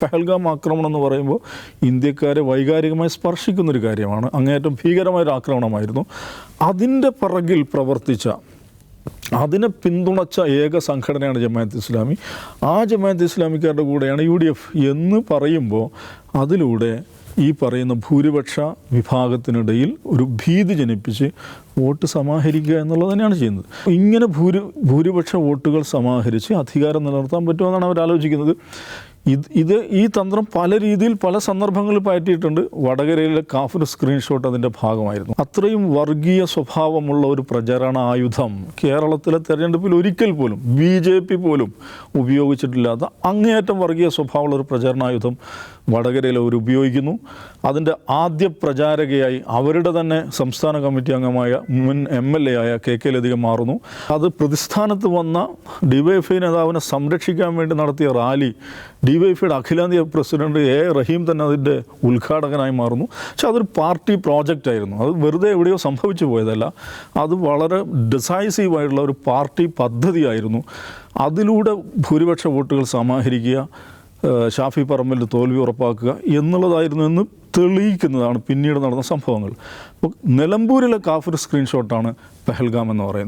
പഹൽഗാം ആക്രമണം എന്ന് പറയുമ്പോൾ ഇന്ത്യക്കാരെ വൈകാരികമായി സ്പർശിക്കുന്നൊരു കാര്യമാണ്. അങ്ങേയറ്റം ഭീകരമായൊരു ആക്രമണമായിരുന്നു. അതിൻ്റെ പിറകിൽ പ്രവർത്തിച്ച, അതിനെ പിന്തുണച്ച ഏക സംഘടനയാണ് ജമാഅത്ത് ഇസ്ലാമി. ആ ജമാഅത്ത് ഇസ്ലാമിക്കാരുടെ കൂടെയാണ് UDF എന്ന് പറയുമ്പോൾ അതിലൂടെ ഈ പറയുന്ന ഭൂരിപക്ഷ വിഭാഗത്തിനിടയിൽ ഒരു ഭീതി ജനിപ്പിച്ച് വോട്ട് സമാഹരിക്കുക എന്നുള്ളത് തന്നെയാണ് ചെയ്യുന്നത്. ഇങ്ങനെ ഭൂരിപക്ഷ വോട്ടുകൾ സമാഹരിച്ച് അധികാരം നിലനിർത്താൻ പറ്റുമെന്നാണ് അവർ ആലോചിക്കുന്നത്. ഈ തന്ത്രം പല രീതിയിൽ പല സന്ദർഭങ്ങളിൽ പയറ്റിയിട്ടുണ്ട്. വടകരയിലെ കാഫിർ സ്ക്രീൻഷോട്ട് അതിൻ്റെ ഭാഗമായിരുന്നു. അത്രയും വർഗീയ സ്വഭാവമുള്ള ഒരു പ്രചരണ ആയുധം കേരളത്തിലെ തെരഞ്ഞെടുപ്പിൽ ഒരിക്കൽ പോലും BJP പോലും ഉപയോഗിച്ചിട്ടില്ലാത്ത അങ്ങേയറ്റം വർഗീയ സ്വഭാവമുള്ള ഒരു പ്രചരണായുധം വടകരയിൽ അവർ ഉപയോഗിക്കുന്നു. അതിൻ്റെ ആദ്യ പ്രചാരകയായി അവരുടെ തന്നെ സംസ്ഥാന കമ്മിറ്റി അംഗമായ മുൻ MLA ആയ KK ലതിക മാറുന്നു. അത് പ്രതിസ്ഥാനത്ത് വന്ന DYFI നേതാവിനെ സംരക്ഷിക്കാൻ വേണ്ടി നടത്തിയ റാലി DYFIയുടെ അഖിലേന്ത്യാ പ്രസിഡന്റ് A റഹീം തന്നെ അതിൻ്റെ ഉദ്ഘാടകനായി മാറുന്നു. പക്ഷെ അതൊരു പാർട്ടി പ്രോജക്റ്റായിരുന്നു. അത് വെറുതെ എവിടെയോ സംഭവിച്ചു പോയതല്ല. അത് വളരെ ഡിസൈസീവായിട്ടുള്ള ഒരു പാർട്ടി പദ്ധതിയായിരുന്നു. അതിലൂടെ ഭൂരിപക്ഷ വോട്ടുകൾ സമാഹരിക്കുക, ഷാഫി പറമ്പലിൻ്റെ തോൽവി ഉറപ്പാക്കുക എന്നുള്ളതായിരുന്നു എന്ന് തെളിയിക്കുന്നതാണ് പിന്നീട് നടന്ന സംഭവങ്ങൾ. അപ്പോൾ നിലമ്പൂരിലെ കാഫിർ സ്ക്രീൻഷോട്ടാണ് പഹൽഗാം എന്ന് പറയുന്നത്.